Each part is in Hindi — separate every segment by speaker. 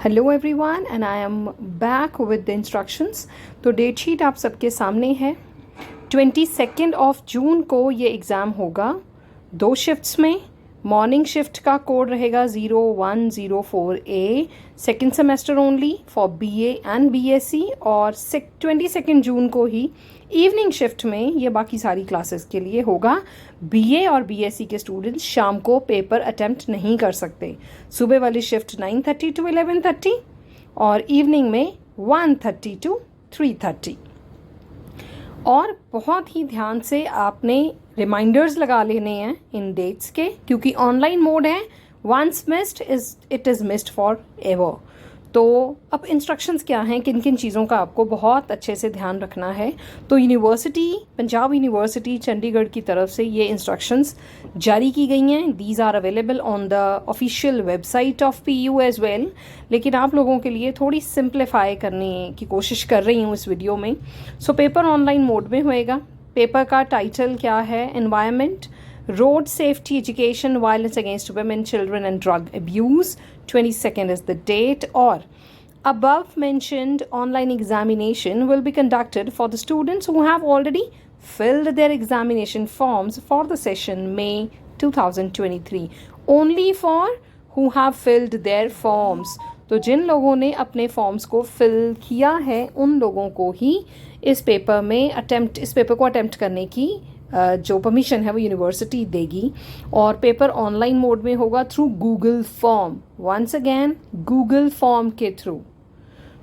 Speaker 1: Hello everyone and I am back with the instructions. तो डेट शीट आप सबके सामने है। 22 ऑफ जून को ये एग्ज़ाम होगा 2 शिफ्ट्स में। मॉर्निंग शिफ्ट का कोड रहेगा 0104A, second semester only for BA and BSc, और 22 जून को ही इवनिंग शिफ्ट में ये बाकी सारी क्लासेस के लिए होगा। BA और BSc के स्टूडेंट्स शाम को पेपर अटेम्प्ट नहीं कर सकते। सुबह वाली शिफ्ट 9:30 to 11:30 और इवनिंग में 1:30 to 3:30। और बहुत ही ध्यान से आपने रिमाइंडर्स लगा लेने हैं इन डेट्स के, क्योंकि ऑनलाइन मोड है। Once missed it is missed forever. तो अब इंस्ट्रक्शंस क्या हैं, किन किन चीज़ों का आपको बहुत अच्छे से ध्यान रखना है। तो पंजाब यूनिवर्सिटी चंडीगढ़ की तरफ से ये इंस्ट्रक्शंस जारी की गई हैं। These are available on the official website of PU as well. लेकिन आप लोगों के लिए थोड़ी सिंप्लीफाई करने की कोशिश कर रही हूँ इस वीडियो में। सो पेपर ऑनलाइन मोड में होएगा। पेपर का टाइटल क्या है? Environment, road safety education, violence against women, children and drug abuse. 22nd is the date. Or above mentioned online examination will be conducted for the students who have already filled their examination forms for the session May 2023. Only for who have filled their forms. तो जिन लोगों ने अपने फॉर्म्स को फिल किया है उन लोगों को ही इस पेपर को अटेम्प्ट करने की जो परमिशन है वो यूनिवर्सिटी देगी। और पेपर ऑनलाइन मोड में होगा through Google form. Once again Google form के थ्रू।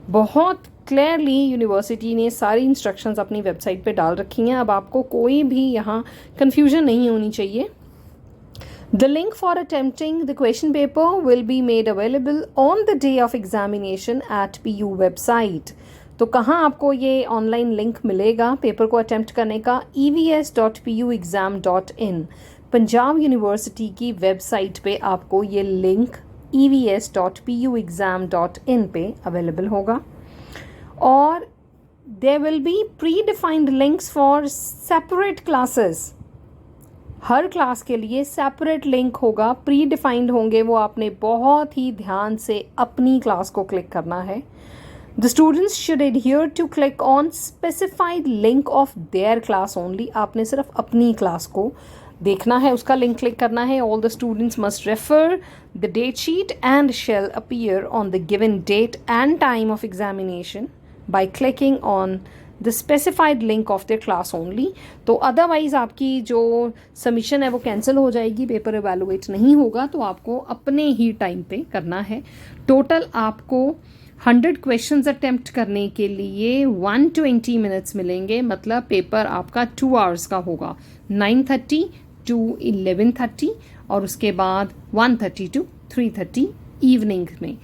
Speaker 1: बहुत क्लियरली यूनिवर्सिटी ने सारी इंस्ट्रक्शंस अपनी वेबसाइट पे डाल रखी हैं। अब आपको कोई भी यहाँ कन्फ्यूजन नहीं होनी चाहिए। The link for attempting the question paper will be made available on the day of examination at PU website. तो कहाँ आपको ये ऑनलाइन लिंक मिलेगा पेपर को अटेम्प्ट करने का? evs.puexam.in, पंजाब यूनिवर्सिटी की वेबसाइट पे आपको ये लिंक evs.puexam.in पे अवेलेबल होगा। और there will be predefined links for separate classes। Her class के लिए सेपरेट लिंक होगा, प्री डिफाइंड होंगे वो। आपने बहुत ही ध्यान से अपनी क्लास को क्लिक करना है। The students should adhere to click on specified link of their class only. आपने सिर्फ अपनी क्लास को देखना है, उसका लिंक क्लिक करना है। All the students must refer the date sheet and shall appear on the given date and time of examination by clicking on the specified link of their class only. तो अदरवाइज आपकी जो सबमिशन है वो कैंसिल हो जाएगी, पेपर एवेलुएट नहीं होगा। तो आपको अपने ही टाइम पे करना है। टोटल आपको 100 क्वेश्चंस अटेम्प्ट करने के लिए 120 मिनट्स मिलेंगे। मतलब पेपर आपका 2 आवर्स का होगा, 9:30 to 11:30 और उसके बाद 1:30 to 3:30 इवनिंग में।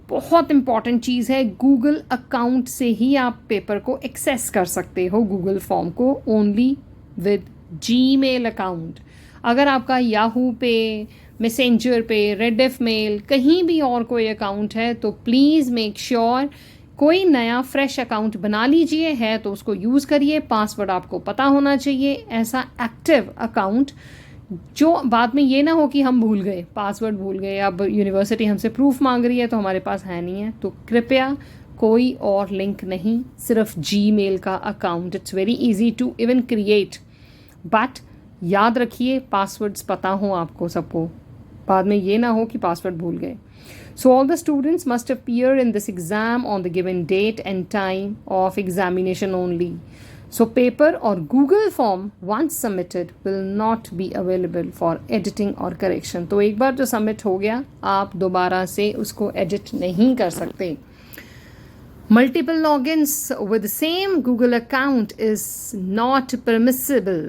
Speaker 1: बहुत इंपॉर्टेंट चीज़ है, गूगल अकाउंट से ही आप पेपर को एक्सेस कर सकते हो, गूगल फॉर्म को, ओनली विद जीमेल अकाउंट। अगर आपका याहू पे, मैसेंजर पे, रेडिफ मेल, कहीं भी और कोई अकाउंट है तो प्लीज़ मेक श्योर कोई नया फ्रेश अकाउंट बना लीजिए। है तो उसको यूज़ करिए। पासवर्ड आपको पता होना चाहिए। ऐसा एक्टिव अकाउंट जो बाद में ये ना हो कि हम भूल गए, पासवर्ड भूल गए, अब यूनिवर्सिटी हमसे प्रूफ मांग रही है तो हमारे पास है नहीं है। तो कृपया कोई और लिंक नहीं, सिर्फ जीमेल का account. It's very easy to even create, but याद रखिए पासवर्ड्स पता हो आपको सबको, बाद में ये ना हो कि पासवर्ड भूल गए। So all the students must appear in this exam on the given date and time of examination only. So paper or Google form once submitted will not be available for editing or correction. तो एक बार जो सबमिट हो गया आप दोबारा से उसको एडिट नहीं कर सकते। Multiple logins with the same Google account is not permissible.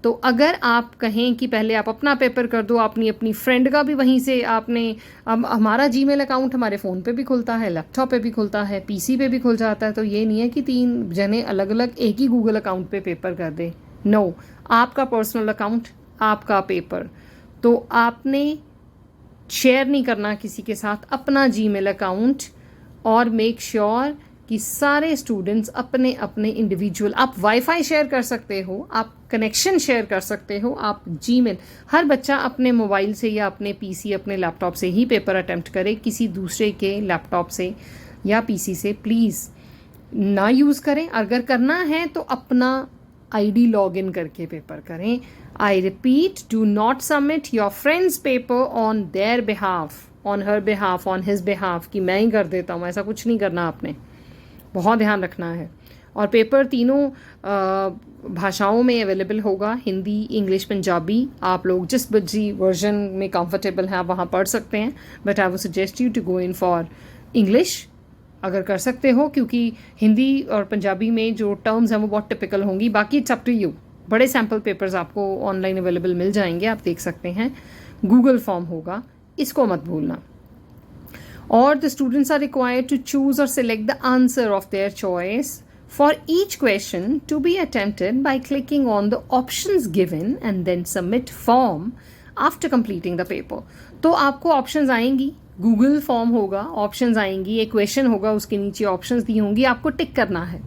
Speaker 1: तो अगर आप कहें कि पहले आप अपना पेपर कर दो, अपनी फ्रेंड का भी वहीं से आपने, अब हमारा जीमेल अकाउंट हमारे फ़ोन पे भी खुलता है, लैपटॉप पे भी खुलता है, पीसी पे भी खुल जाता है। तो ये नहीं है कि 3 जने अलग अलग एक ही गूगल अकाउंट पे पेपर कर दे। नो, आपका पर्सनल अकाउंट, आपका पेपर। तो आपने शेयर नहीं करना किसी के साथ अपना जीमेल अकाउंट। और मेक श्योर कि सारे स्टूडेंट्स अपने अपने इंडिविजुअल, आप वाईफाई शेयर कर सकते हो, आप कनेक्शन शेयर कर सकते हो आप जीमेल। हर बच्चा अपने मोबाइल से या अपने पीसी अपने लैपटॉप से ही पेपर अटेम्प्ट करे, किसी दूसरे के लैपटॉप से या पीसी से प्लीज़ ना यूज़ करें। अगर करना है तो अपना आईडी लॉगिन करके पेपर करें। I repeat, do not submit your friends paper on their behalf, on her behalf, on his behalf कि मैं ही कर देता हूँ, ऐसा कुछ नहीं करना आपने, बहुत ध्यान रखना है। और पेपर तीनों भाषाओं में अवेलेबल होगा, हिंदी, इंग्लिश, पंजाबी। आप लोग जिस भी वर्जन में कंफर्टेबल हैं आप वहाँ पढ़ सकते हैं, but I would suggest you to go in for English अगर कर सकते हो, क्योंकि हिंदी और पंजाबी में जो टर्म्स हैं वो बहुत टिपिकल होंगी। बाकी इट्स अप टू यू। बड़े सैम्पल पेपर्स आपको ऑनलाइन अवेलेबल मिल जाएंगे, आप देख सकते हैं। गूगल फॉर्म होगा, इसको मत भूलना। और the students are required to choose or select the answer of their choice for each question to be attempted by clicking on the options given and then submit form after completing the paper। तो आपको ऑप्शंस आएंगी, गूगल फॉर्म होगा, ऑप्शंस आएंगी, एक क्वेश्चन होगा, उसके नीचे ऑप्शंस दी होंगी, आपको टिक करना है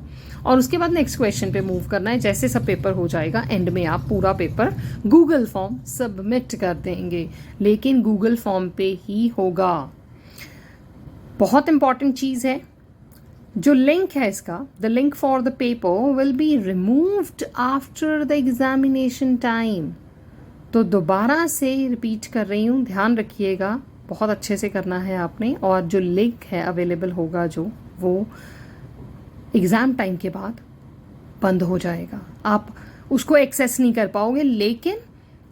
Speaker 1: और उसके बाद नेक्स्ट क्वेश्चन पे मूव करना है। जैसे सब पेपर हो जाएगा एंड में आप पूरा पेपर गूगल फॉर्म सबमिट कर देंगे, लेकिन गूगल फॉर्म पे ही होगा। बहुत इंपॉर्टेंट चीज़ है, जो लिंक है इसका, the link for the paper will be removed after the examination time. तो दोबारा से रिपीट कर रही हूँ, ध्यान रखिएगा, बहुत अच्छे से करना है आपने। और जो लिंक है अवेलेबल होगा जो, वो एग्ज़ाम टाइम के बाद बंद हो जाएगा, आप उसको एक्सेस नहीं कर पाओगे, लेकिन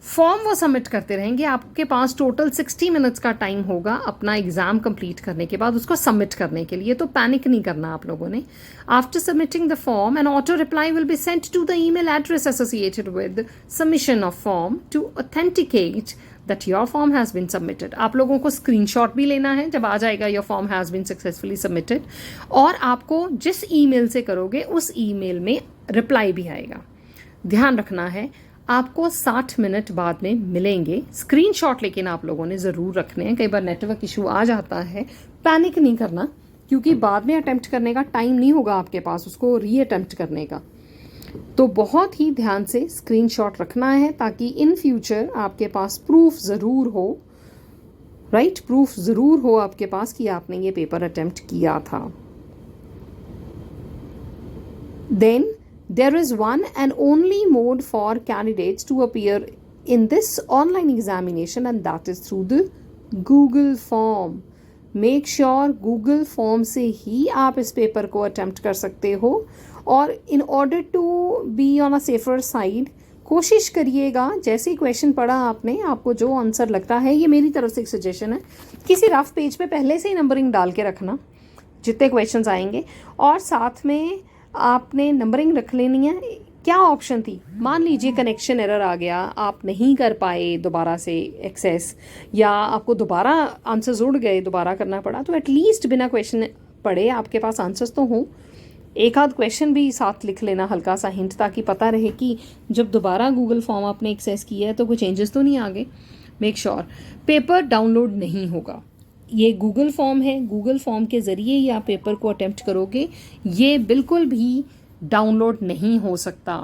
Speaker 1: फॉर्म वो सबमिट करते रहेंगे। आपके पास टोटल 60 मिनट्स का टाइम होगा अपना एग्जाम कंप्लीट करने के बाद उसको सबमिट करने के लिए, तो पैनिक नहीं करना आप लोगों ने। After submitting the form an auto reply will be sent to the email address associated with submission of form to authenticate that your form has been submitted. आप लोगों को स्क्रीनशॉट भी लेना है जब आ जाएगा your form has been successfully submitted, और आपको जिस ईमेल से करोगे उस ईमेल में रिप्लाई भी आएगा। ध्यान रखना है, आपको 60 मिनट बाद में मिलेंगे। स्क्रीनशॉट लेकिन आप लोगों ने ज़रूर रखने हैं, कई बार नेटवर्क इशू आ जाता है, पैनिक नहीं करना, क्योंकि बाद में अटेम्प्ट करने का टाइम नहीं होगा आपके पास उसको री अटेम्प्ट करने का। तो बहुत ही ध्यान से स्क्रीनशॉट रखना है ताकि इन फ्यूचर आपके पास प्रूफ ज़रूर हो, राइट, प्रूफ ज़रूर हो आपके पास कि आपने ये पेपर अटेम्प्ट किया था। Then there is one and only mode for candidates to appear in this online examination, and that is through the Google form. Make sure Google form से ही आप इस पेपर को attempt कर सकते हो। और in order to be on a safer side, कोशिश करिएगा जैसे ही क्वेश्चन पढ़ा आपने, आपको जो आंसर लगता है, ये मेरी तरफ से एक सजेशन है, किसी रफ पेज पे पहले से ही नंबरिंग डाल के रखना जितने क्वेश्चंस आएंगे, और साथ में आपने नंबरिंग रख लेनी है। क्या ऑप्शन थी, मान लीजिए कनेक्शन एरर आ गया, आप नहीं कर पाए दोबारा से एक्सेस, या आपको दोबारा आंसर्स उड़ गए, दोबारा करना पड़ा, तो एटलीस्ट बिना क्वेश्चन पढ़े आपके पास आंसर्स तो हों। एक आध क्वेश्चन भी साथ लिख लेना, हल्का सा हिंट, ताकि पता रहे कि जब दोबारा गूगल फॉर्म आपने एक्सेस किया है तो कोई चेंजेस तो नहीं आ गए। मेक श्योर पेपर डाउनलोड नहीं होगा, ये गूगल फॉर्म है, गूगल फॉर्म के ज़रिए ही आप पेपर को अटेम्प्ट करोगे, ये बिल्कुल भी डाउनलोड नहीं हो सकता।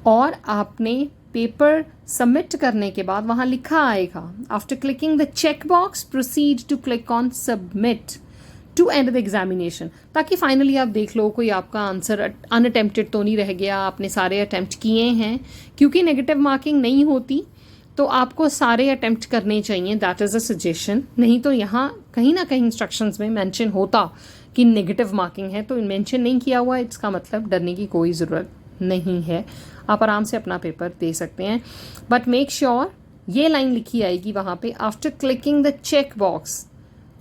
Speaker 1: और आपने पेपर सबमिट करने के बाद वहाँ लिखा आएगा, after clicking the check box proceed to click on submit to end the examination, ताकि फाइनली आप देख लो कोई आपका आंसर अनअटेम्प्टेड तो नहीं रह गया, आपने सारे अटेम्प्ट किए हैं। क्योंकि नेगेटिव मार्किंग नहीं होती तो आपको सारे अटेम्प्ट करने चाहिए, दैट इज़ अ सजेशन। नहीं तो यहाँ कहीं ना कहीं इंस्ट्रक्शंस में मेंशन होता कि नेगेटिव मार्किंग है, तो मेंशन नहीं किया हुआ, इसका मतलब डरने की कोई ज़रूरत नहीं है, आप आराम से अपना पेपर दे सकते हैं। बट मेक श्योर ये लाइन लिखी आएगी वहाँ पे, after clicking the check box,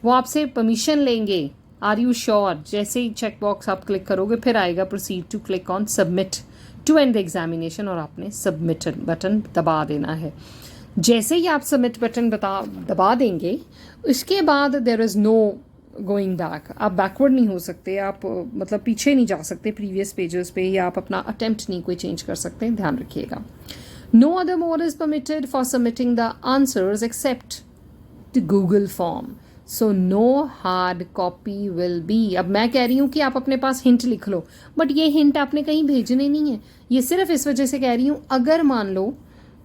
Speaker 1: वो आपसे परमिशन लेंगे, आर यू श्योर, जैसे ही चेक बॉक्स आप क्लिक करोगे फिर आएगा proceed to click on submit to end the examination, और आपने सबमिट बटन दबा देना है। जैसे ही आप सबमिट बटन दबा देंगे, उसके बाद there is no going back, आप बैकवर्ड नहीं हो सकते, आप मतलब पीछे नहीं जा सकते प्रीवियस पेजेस पे, या आप अपना अटेम्प्ट नहीं कोई चेंज कर सकते, ध्यान रखिएगा। No other mode is permitted for submitting the answers except the Google form. So no hard copy will be. अब मैं कह रही हूँ कि आप अपने पास हिंट लिख लो, बट ये हिंट आपने कहीं भेजने नहीं है। ये सिर्फ इस वजह से कह रही हूँ, अगर मान लो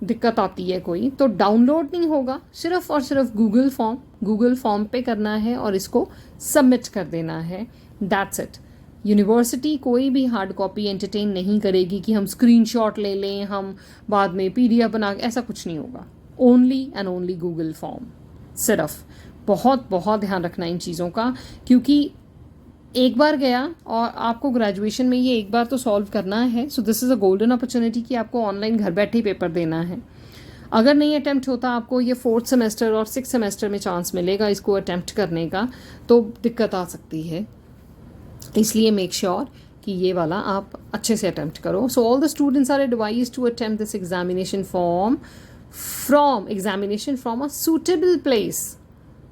Speaker 1: दिक्कत आती है कोई, तो डाउनलोड नहीं होगा, सिर्फ और सिर्फ गूगल फॉर्म पे करना है और इसको सबमिट कर देना है, दैट्स इट। यूनिवर्सिटी कोई भी हार्ड कॉपी एंटरटेन नहीं करेगी कि हम स्क्रीनशॉट ले लें, हम बाद में PDF बना, ऐसा कुछ नहीं होगा। Only and only Google form. सिर्फ बहुत बहुत ध्यान रखना इन चीज़ों का, क्योंकि एक बार गया और आपको ग्रेजुएशन में ये एक बार तो सॉल्व करना है। So this is a golden opportunity कि आपको ऑनलाइन घर बैठे ही पेपर देना है। अगर नहीं अटैम्प्ट होता, आपको ये 4th सेमेस्टर और 6th सेमेस्टर में चांस मिलेगा इसको अटैम्प्ट करने का, तो दिक्कत आ सकती है। इसलिए मेक श्योर कि ये वाला आप अच्छे से अटैम्प्ट करो। So all the students are advised to attempt this examination from a suitable place.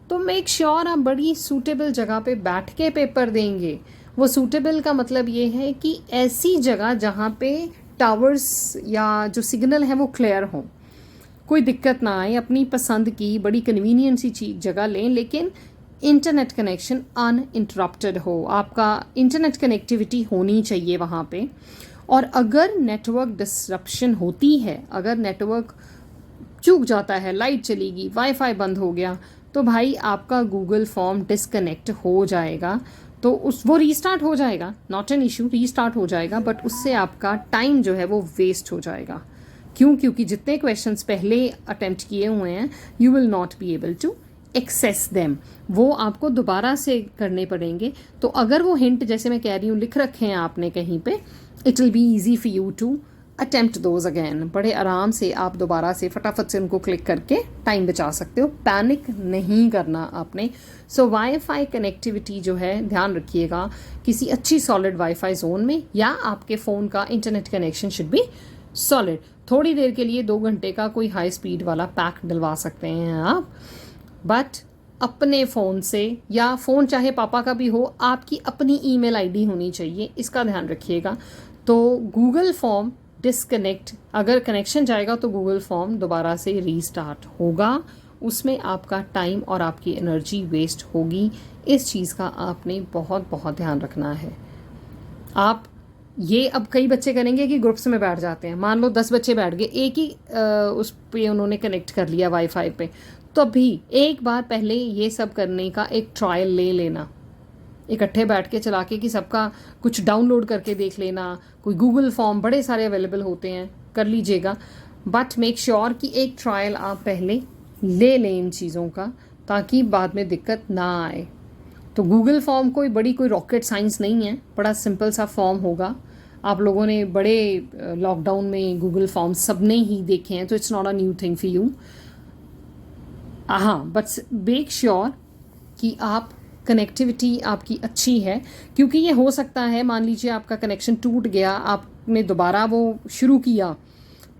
Speaker 1: तो मेक श्योर आप बड़ी सूटेबल जगह पे बैठ के पेपर देंगे। वो सूटेबल का मतलब ये है कि ऐसी जगह जहाँ पे टावर्स या जो सिग्नल है वो क्लियर हो, कोई दिक्कत ना आए, अपनी पसंद की बड़ी कन्वीनियंट सी चीज जगह लें, लेकिन इंटरनेट कनेक्शन अनइंटरप्टेड हो। आपका इंटरनेट कनेक्टिविटी होनी चाहिए वहाँ पे। और अगर नेटवर्क डिसरप्शन होती है, अगर नेटवर्क चूक जाता है, लाइट चली गई, वाईफाई बंद हो गया, तो भाई आपका गूगल फॉर्म डिसकनेक्ट हो जाएगा। तो वो रीस्टार्ट हो जाएगा, नॉट एन इशू, रीस्टार्ट हो जाएगा, बट उससे आपका टाइम जो है वो वेस्ट हो जाएगा। क्यों? क्योंकि जितने क्वेश्चंस पहले अटेम्प्ट किए हुए हैं, you will not be able to access them, वो आपको दोबारा से करने पड़ेंगे। तो अगर वो हिंट, जैसे मैं कह रही हूँ, लिख रखे हैं आपने कहीं पे, it will be easy for you to attempt those again. बड़े आराम से आप दोबारा से फटाफट से उनको क्लिक करके टाइम बचा सकते हो। पैनिक नहीं करना आपने। सो वाईफाई कनेक्टिविटी जो है, ध्यान रखिएगा, किसी अच्छी सॉलिड वाईफाई जोन में, या आपके फ़ोन का internet connection should be solid. थोड़ी देर के लिए 2 घंटे का कोई हाई स्पीड वाला पैक डलवा सकते हैं आप, बट अपने फ़ोन से, या फ़ोन चाहे पापा का भी हो, आपकी अपनी ईमेल आईडी होनी चाहिए, इसका ध्यान रखिएगा। तो गूगल फॉर्म डिसकनेक्ट, अगर कनेक्शन जाएगा तो गूगल फॉर्म दोबारा से रीस्टार्ट होगा, उसमें आपका टाइम और आपकी एनर्जी वेस्ट होगी। इस चीज़ का आपने बहुत बहुत ध्यान रखना है। आप ये, अब कई बच्चे करेंगे कि ग्रुप्स में बैठ जाते हैं, मान लो 10 बच्चे बैठ गए, एक ही उस पे उन्होंने कनेक्ट कर लिया वाईफाई पे, तो भी एक बार पहले ये सब करने का एक ट्रायल ले लेना, इकट्ठे बैठ के चला के, कि सबका कुछ डाउनलोड करके देख लेना। कोई गूगल फॉर्म बड़े सारे अवेलेबल होते हैं, कर लीजिएगा, बट मेक श्योर कि एक ट्रायल आप पहले ले लें इन चीज़ों का, ताकि बाद में दिक्कत ना आए। तो गूगल फॉर्म कोई रॉकेट साइंस नहीं है, बड़ा सिंपल सा फॉर्म होगा। आप लोगों ने बड़े लॉकडाउन में गूगल फॉर्म सब ने ही देखे हैं, तो it's not a new thing for you. हाँ, बट मेक श्योर कि आप कनेक्टिविटी आपकी अच्छी है, क्योंकि ये हो सकता है, मान लीजिए आपका कनेक्शन टूट गया, आपने दोबारा वो शुरू किया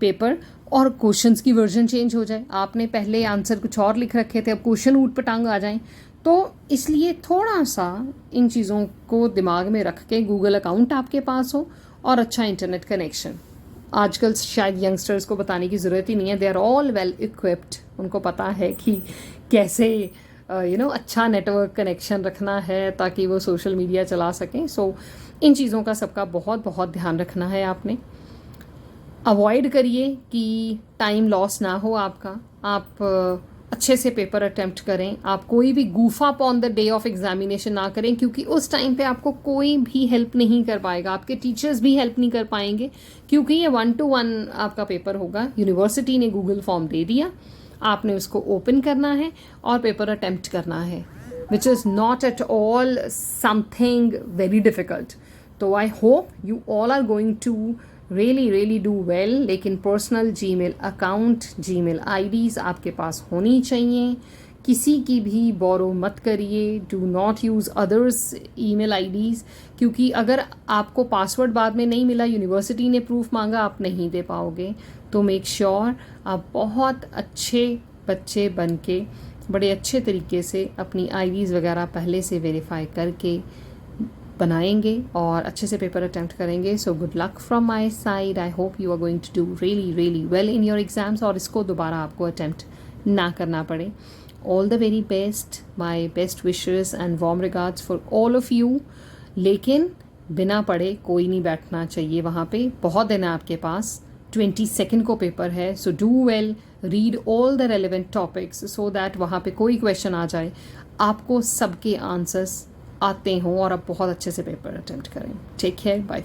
Speaker 1: पेपर, और क्वेश्चंस की वर्जन चेंज हो जाए, आपने पहले आंसर कुछ और लिख रखे थे, अब क्वेश्चन ऊट पटांग आ जाएं। तो इसलिए थोड़ा सा इन चीज़ों को दिमाग में रख के, गूगल अकाउंट आपके पास हो और अच्छा इंटरनेट कनेक्शन। आजकल शायद यंगस्टर्स को बताने की ज़रूरत ही नहीं है, they are all well equipped, उनको पता है कि कैसे अच्छा नेटवर्क कनेक्शन रखना है ताकि वो सोशल मीडिया चला सकें। सो इन चीज़ों का सबका बहुत बहुत ध्यान रखना है आपने। अवॉइड करिए कि टाइम लॉस ना हो आपका, आप अच्छे से पेपर अटेम्प्ट करें। आप कोई भी goof up on the day of examination ना करें, क्योंकि उस टाइम पे आपको कोई भी हेल्प नहीं कर पाएगा, आपके टीचर्स भी हेल्प नहीं कर पाएंगे, क्योंकि ये 1-to-1 आपका पेपर होगा। यूनिवर्सिटी ने गूगल फॉर्म दे दिया, आपने उसको ओपन करना है और पेपर अटेम्प्ट करना है, which is not at all something very difficult. तो I hope you all are going to really do well। लेकिन personal Gmail account, Gmail IDs आपके पास होनी चाहिए। किसी की भी बोरो मत करिए, do not use others email IDs, क्योंकि अगर आपको पासवर्ड बाद में नहीं मिला, यूनिवर्सिटी ने प्रूफ मांगा, आप नहीं दे पाओगे। तो मेक श्योर आप बहुत अच्छे बच्चे बन के बड़े अच्छे तरीके से अपनी आईडीज़ वगैरह पहले से वेरीफाई करके बनाएंगे और अच्छे से पेपर अटेम्प्ट करेंगे। So good luck from my side. I hope you are going to do really well in your exams, और इसको दोबारा आपको अटेम्प्ट ना करना पड़े। All the very best, my best wishes and warm regards for all of you. लेकिन बिना पढ़े कोई नहीं बैठना चाहिए वहाँ पे, बहुत दिन है आपके पास, 22 को पेपर है। So do well, read all the relevant topics so that वहाँ पे कोई क्वेश्चन आ जाए आपको सबके आंसर्स आते हों और आप बहुत अच्छे से पेपर अटेम्प्ट करें। Take care, bye.